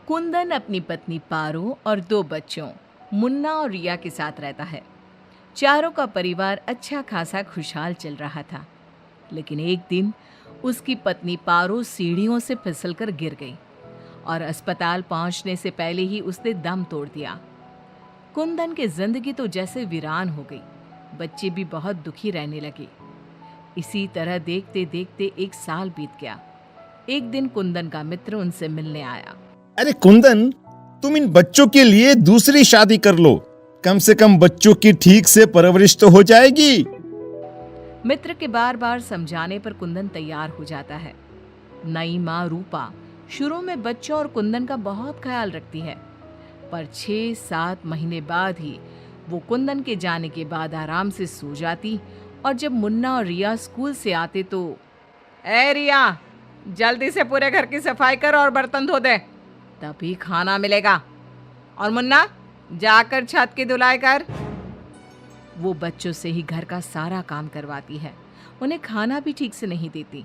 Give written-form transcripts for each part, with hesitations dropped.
कुंदन अपनी पत्नी पारो और 2 बच्चों मुन्ना और रिया के साथ रहता है। चारों का परिवार अच्छा खासा खुशहाल चल रहा था। लेकिन एक दिन उसकी पत्नी पारो सीढ़ियों से फिसलकर गिर गई और अस्पताल पहुंचने से पहले ही उसने दम तोड़ दिया। कुंदन की जिंदगी तो जैसे वीरान हो गई। बच्चे भी बहुत दुखी रहने लगे। इसी तरह देखते देखते 1 साल बीत गया। एक दिन कुंदन का मित्र उनसे मिलने आया। अरे कुंदन, तुम इन बच्चों के लिए दूसरी शादी कर लो। कम से कम बच्चों की ठीक से परवरिश तो हो जाएगी। मित्र के बार बार समझाने पर कुंदन तैयार हो जाता है। नई माँ रूपा शुरू में बच्चों और कुंदन का बहुत ख्याल रखती है, पर 6-7 महीने बाद ही वो कुंदन के जाने के बाद आराम से सो जाती। और जब मुन्ना और रिया स्कूल से आते तो, ए रिया, जल्दी से पूरे घर की सफाई कर और बर्तन धो दे, तभी खाना मिलेगा। और मुन्ना, जाकर छत की धुलाई कर। वो बच्चों से ही घर का सारा काम करवाती है। उन्हें खाना भी ठीक से नहीं देती।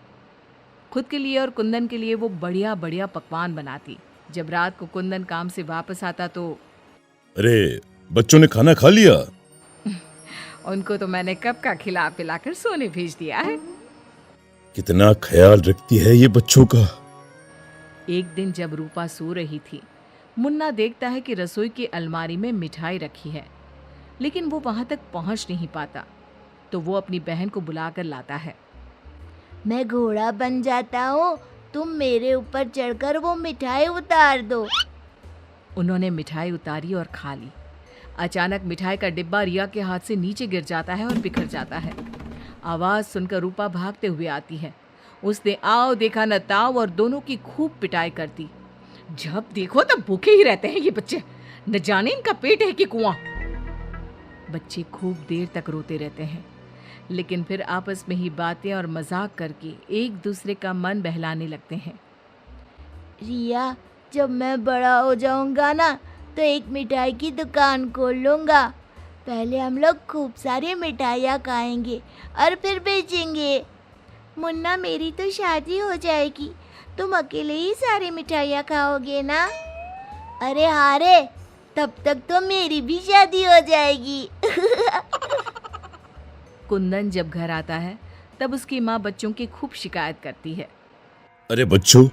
खुद के लिए और कुंदन के लिए वो बढ़िया बढ़िया पकवान बनाती। जब रात को कुंदन काम से वापस आता तो, अरे, बच्चों ने खाना खा लिया? उनको तो मैंने कब का खिला पिलाकर सोने भेज दिया है। कितना ख्याल रखती है ये बच्चों का। एक दिन जब रूपा सो रही थी, मुन्ना देखता है कि रसोई की अलमारी में मिठाई रखी है, लेकिन वो वहां तक पहुंच नहीं पाता। तो वो अपनी बहन को बुलाकर लाता है। मैं घोड़ा बन जाता हूँ, तुम मेरे ऊपर चढ़कर वो मिठाई उतार दो। उन्होंने मिठाई उतारी और खा ली। अचानक मिठाई का डिब्बा रिया के हाथ से नीचे गिर जाता है और बिखर जाता है। आवाज सुनकर रूपा भागते हुए आती है। उसने आओ देखा न ताओ और दोनों की खूब पिटाई करती। जब देखो तब भूखे ही रहते हैं ये बच्चे, न जाने इनका पेट है कि कुआं। बच्चे खूब देर तक रोते रहते हैं, लेकिन फिर आपस में ही बातें और मजाक करके एक दूसरे का मन बहलाने लगते हैं। रिया, जब मैं बड़ा हो जाऊंगा ना तो एक मिठाई की दुकान खोल लूंगा। पहले हम लोग खूब सारी मिठाइयाँ खाएंगे और फिर बेचेंगे। मुन्ना, मेरी तो शादी हो जाएगी, तुम अकेले ही सारी मिठाइयाँ खाओगे ना? अरे हाँ रे, तब तक तो मेरी भी शादी हो जाएगी। कुंदन जब घर आता है तब उसकी माँ बच्चों की खूब शिकायत करती है। अरे बच्चों,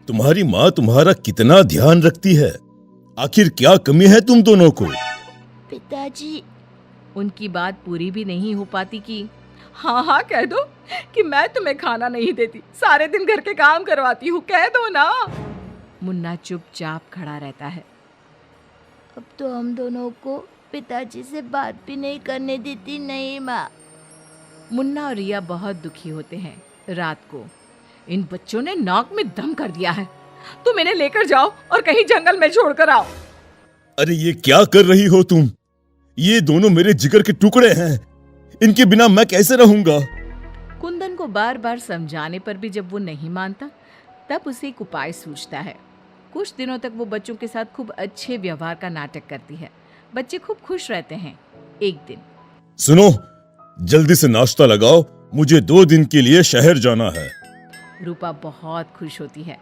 तुम्हारी माँ तुम्हारा कितना ध्यान रखती है। आखिर क्या कमी है तुम दोनों को? पिताजी, उनकी बात पूरी भी नहीं हो पाती कि हाँ हाँ कह दो कि मैं तुम्हें खाना नहीं देती, सारे दिन घर के काम करवाती हूँ, कह दो ना। मुन्ना चुपचाप खड़ा रहता है। अब तो हम दोनों को पिताजी से बात भी नहीं करने देती। नहीं माँ। मुन्ना और रिया बहुत दुखी होते हैं। रात को इन बच्चों ने नाक में दम कर दिया है, तुम इन्हें लेकर जाओ और कहीं जंगल में छोड़कर आओ। अरे ये क्या कर रही हो तुम? ये दोनों मेरे जिगर के टुकड़े हैं, इनके बिना मैं कैसे रहूंगा? कुंदन को बार बार समझाने पर भी जब वो नहीं मानता, तब उसे एक उपाय सूझता है। कुछ दिनों तक वो बच्चों के साथ खूब अच्छे व्यवहार का नाटक करती है। बच्चे खूब खुश रहते हैं। एक दिन, सुनो, जल्दी से नाश्ता लगाओ, मुझे 2 दिन के लिए शहर जाना है। रूपा बहुत खुश होती है।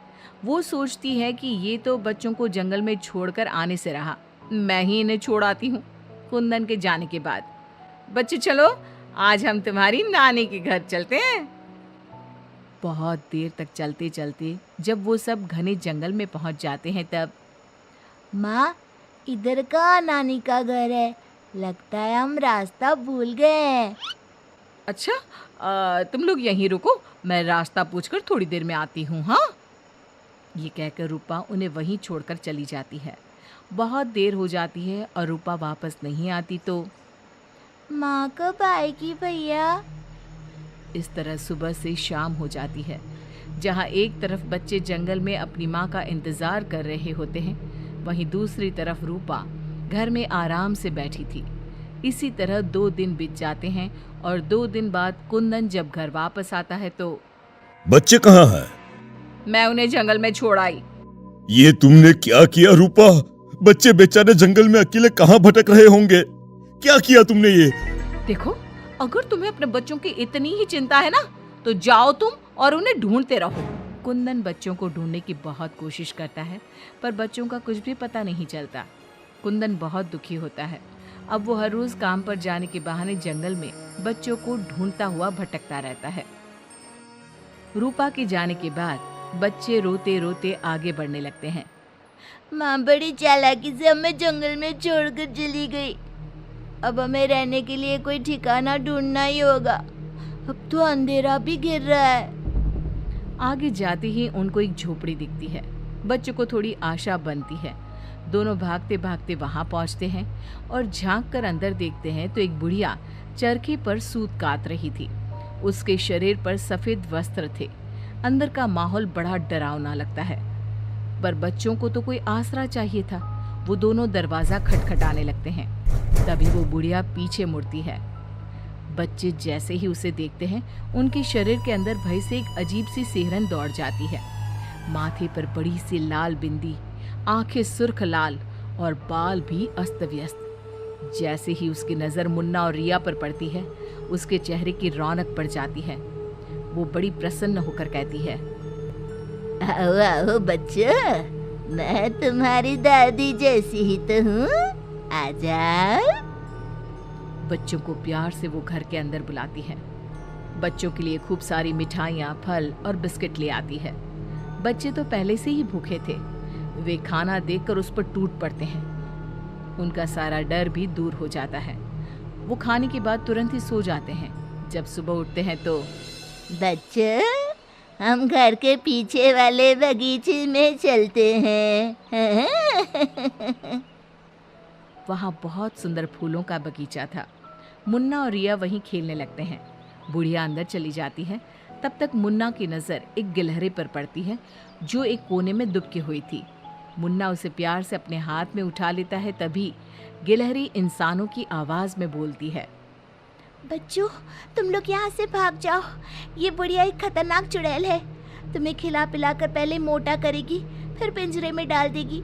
वो सोचती है कि ये तो बच्चों को जंगल में छोड़कर आने से रहा, मैं ही इन्हें छोड़ आती हूँ। कुंदन के जाने के बाद, बच्चे चलो, आज हम तुम्हारी नानी के घर चलते हैं। बहुत देर तक चलते चलते जब वो सब घने जंगल में पहुंच जाते हैं तब, माँ, इधर का नानी का घर है, लगता है हम रास्ता भूल गए हैं। अच्छा, तुम लोग यहीं रुको, मैं रास्ता पूछकर थोड़ी देर में आती हूँ। हाँ, ये कहकर रूपा उन्हें वहीं छोड़कर चली जाती है। बहुत देर हो जाती है और रूपा वापस नहीं आती तो, माँ कब आएगी भैया? इस तरह सुबह से शाम हो जाती है। जहाँ एक तरफ बच्चे जंगल में अपनी माँ का इंतजार कर रहे होते हैं, वहीं दूसरी तरफ रूपा घर में आराम से बैठी थी। इसी तरह 2 दिन बीत जाते हैं और 2 दिन बाद कुंदन जब घर वापस आता है तो, बच्चे कहाँ हैं? मैं उन्हें जंगल में छोड़ आई। ये तुमने क्या किया रूपा? बच्चे बेचारे जंगल में अकेले कहाँ भटक रहे होंगे? क्या किया तुमने ये? देखो, अगर तुम्हें अपने बच्चों की इतनी ही चिंता है ना, तो जाओ तुम और उन्हें ढूंढते रहो। कुंदन बच्चों को ढूंढने की बहुत कोशिश करता है, पर बच्चों का कुछ भी पता नहीं चलता। कुंदन बहुत दुखी होता है। अब वो हर रोज काम पर जाने के बहाने जंगल में बच्चों को ढूंढता हुआ भटकता रहता है। रूपा के जाने के बाद बच्चे रोते रोते आगे बढ़ने लगते हैं। माँ बड़ी चालाकी से हमें जंगल में छोड़कर चली गई। अब हमें रहने के लिए कोई ठिकाना ढूंढना ही होगा। अब तो अंधेरा भी घिर रहा है। आगे जाते ही उनको एक झोपड़ी दिखती है। बच्चों को थोड़ी आशा बनती है। दोनों भागते भागते वहां पहुंचते हैं और झांक कर अंदर देखते हैं तो एक बुढ़िया चरखे पर सूत काट रही थी। उसके शरीर पर सफेद वस्त्र थे। अंदर का माहौल बड़ा डरावना लगता है, पर बच्चों को तो कोई आसरा चाहिए था। वो दोनों दरवाजा खटखटाने लगते हैं। तभी वो बुढ़िया पीछे मुड़ती है। बच्चे जैसे ही उसे देखते हैं, उनके शरीर के अंदर भय से एक अजीब सी सिहरन दौड़ जाती है। माथे पर बड़ी सी लाल बिंदी, आंखें सुर्ख लाल और बाल भी अस्त व्यस्त। जैसे ही उसकी नजर मुन्ना और रिया पर पड़ती है, उसके चेहरे की रौनक बढ़ जाती है। वो बड़ी प्रसन्न होकर कहती है, आओ आओ बच्चों, मैं तुम्हारी दादी जैसी ही तो हूँ। आ जाओ। बच्चों को प्यार से वो घर के अंदर बुलाती है। बच्चों के लिए खूब सारी मिठाइयाँ, फल और बिस्किट ले आती है। बच्चे तो पहले से ही भूखे थे। वे खाना देखकर उस पर टूट पड़ते हैं। उनका सारा डर भी दूर हो जाता है। वो खाने के बाद तुरंत ही सो जाते हैं। जब सुबह उठते हैं तो बच्चों, हम घर के पीछे वाले बगीचे में चलते हैं। वहाँ बहुत सुंदर फूलों का बगीचा था। मुन्ना और रिया वहीं खेलने लगते हैं। बुढ़िया अंदर चली जाती है। तब तक मुन्ना की नज़र एक गिलहरी पर पड़ती है, जो एक कोने में दुबकी हुई थी। मुन्ना उसे प्यार से अपने हाथ में उठा लेता है। तभी गिलहरी इंसानों की आवाज़ में बोलती है, बच्चों, तुम लोग यहाँ से भाग जाओ। ये बुढ़िया एक खतरनाक चुड़ैल है। तुम्हें खिला पिला कर पहले मोटा करेगी, फिर पिंजरे में डाल देगी।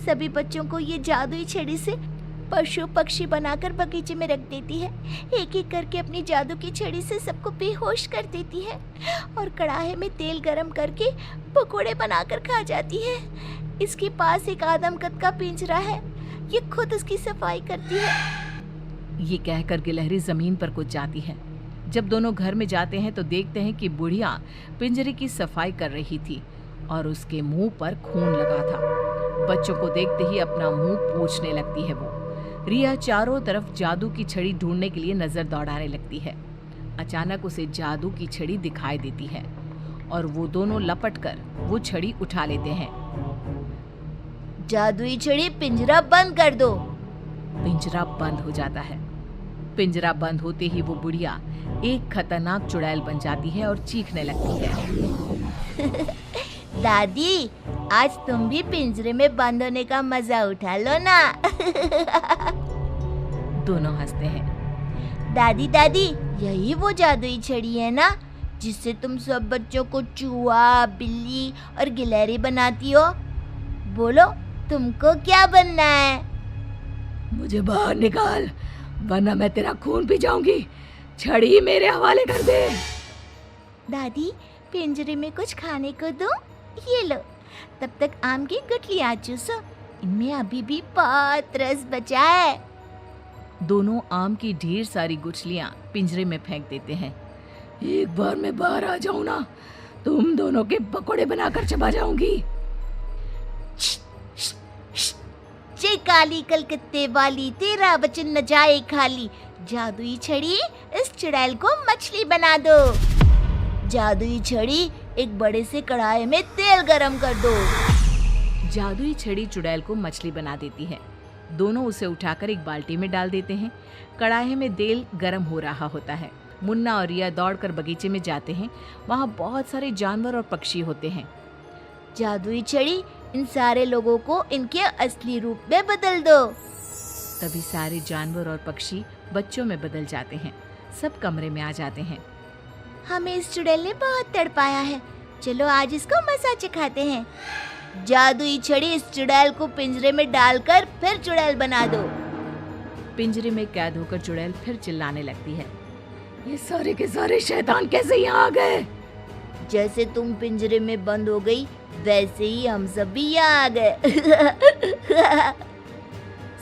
सभी बच्चों को ये जादुई छड़ी से पशु पक्षी बनाकर बगीचे में रख देती है। एक एक करके अपनी जादू की छड़ी से सबको बेहोश कर देती है और कढ़ाई में तेल गरम करके पकोड़े बनाकर खा जाती है। इसके पास एक आदमकद का पिंजरा है। ये खुद उसकी सफाई करती है। ये कहकर गिलहरी जमीन पर कूद जाती है। जब दोनों घर में जाते हैं तो देखते हैं कि बुढ़िया पिंजरे की सफाई कर रही थी और उसके मुंह पर खून लगा था। बच्चों को देखते ही अपना मुंह पोंछने लगती है। वो रिया चारों तरफ जादू की छड़ी ढूंढने के लिए नजर दौड़ाने लगती है। अचानक उसे जादू की छड़ी दिखाई देती है और वो दोनों लपट कर वो छड़ी उठा लेते हैं। जादुई छड़ी, पिंजरा बंद कर दो। पिंजरा बंद हो जाता है। पिंजरा बंद होते ही वो बुढ़िया एक खतरनाक चुड़ैल बन जाती है और चीखने लगती है। दादी, आज तुम भी पिंजरे में बंद होने का मजा उठा लो ना। दोनों हंसते हैं। दादी दादी, यही वो जादुई छड़ी है ना, जिससे तुम सब बच्चों को चूहा, बिल्ली और गिलहरी बनाती हो। बोलो, तुमको क्या बनना है? मुझे बाहर निकाल, वरना मैं तेरा खून पी जाऊंगी। छड़ी मेरे हवाले कर दे। दादी, पिंजरे में कुछ खाने को दो। ये लो, तब तक आम की गुठलियां चूसो। इनमें अभी भी बहुत रस बचा है। दोनों आम की ढेर सारी गुठलियां पिंजरे में फेंक देते हैं। एक बार मैं बाहर आ जाऊं ना, तुम दोनों के पकोड़े बनाकर चबा जाऊंगी। जय काली कलकत्ते वाली, तेरा वचन न जाए खाली। जादुई छड़ी, इस चुड़ैल को मछली बना दो। जादुई छड़ी, एक बड़े से कढ़ाई में तेल गरम कर दो। जादुई छड़ी चुड़ैल को मछली बना देती है। दोनों उसे उठाकर एक बाल्टी में डाल देते हैं। कढ़ाई में तेल गरम हो रहा होता है। मुन्ना और रिया दौड़कर बगीचे में जाते हैं। वहाँ बहुत सारे जानवर और पक्षी होते हैं। जादुई छड़ी, इन सारे लोगों को इनके असली रूप में बदल दो। तभी सारे जानवर और पक्षी बच्चों में बदल जाते हैं। सब कमरे में आ जाते हैं। हमें इस चुड़ैल ने बहुत तड़पाया है, चलो आज इसको मजा चखाते हैं। जादुई छड़ी, इस चुड़ैल को पिंजरे में डालकर फिर चुड़ैल बना दो। पिंजरे में कैद होकर चुड़ैल फिर चिल्लाने लगती है, ये सारे के सारे शैतान कैसे यहाँ आ गए? जैसे तुम पिंजरे में बंद हो गई वैसे ही हम सब भी यहाँ आ गए।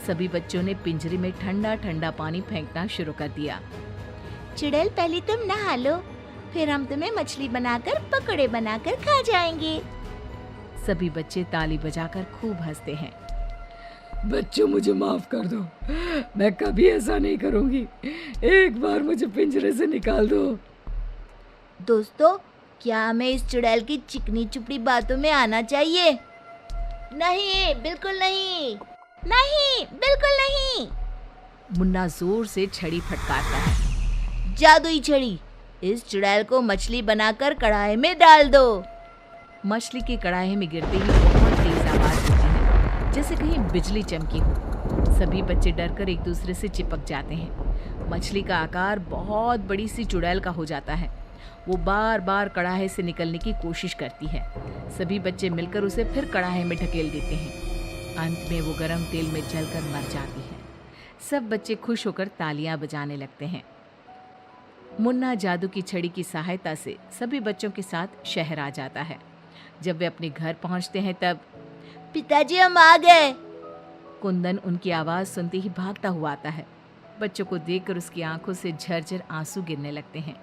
सभी बच्चों ने पिंजरे में ठंडा ठंडा पानी फेंकना शुरू कर दिया। चुड़ैल पहले तुम नहा लो, फिर हम तुम्हें मछली बनाकर पकौड़े बनाकर खा जाएंगे। सभी बच्चे ताली बजाकर खूब हंसते हैं। बच्चों मुझे माफ कर दो, मैं कभी ऐसा नहीं करूंगी। एक बार मुझे पिंजरे से निकाल दो। दोस्तों, क्या हमें इस चुड़ैल की चिकनी चुपड़ी बातों में आना चाहिए? नहीं, बिल्कुल नहीं। नहीं, बिल्कुल नहीं। मुन्ना जोर से छड़ी फटकारता है। जादुई छड़ी, इस चुड़ैल को मछली बनाकर कढ़ाई में डाल दो। मछली की कढ़ाई में गिरते ही बहुत तेज आवाज होती है, जैसे कहीं बिजली चमकी हो। सभी बच्चे डरकर एक दूसरे से चिपक जाते हैं। मछली का आकार बहुत बड़ी सी चुड़ैल का हो जाता है। वो बार बार कढ़ाई से निकलने की कोशिश करती है। सभी बच्चे मिलकर उसे फिर कढ़ाई में ढकेल देते हैं। अंत में वो गरम तेल में जलकर मर जाती है। सब बच्चे खुश होकर तालियां बजाने लगते हैं। मुन्ना जादू की छड़ी की सहायता से सभी बच्चों के साथ शहर आ जाता है। जब वे अपने घर पहुंचते हैं तब पिताजी, हम आ गए। कुंदन उनकी आवाज सुनते ही भागता हुआ आता है। बच्चों को देखकर उसकी आंखों से झरझर आंसू गिरने लगते हैं।